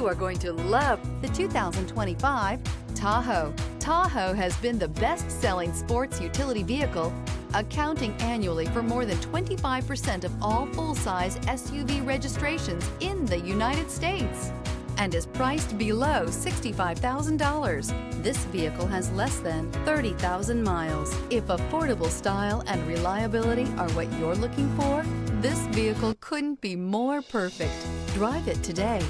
You are going to love the 2025 Tahoe. Tahoe has been the best-selling sports utility vehicle, accounting annually for more than 25% of all full-size SUV registrations in the United States, and is priced below $65,000. This vehicle has less than 30,000 miles. If affordable style and reliability are what you're looking for, this vehicle couldn't be more perfect. Drive it today.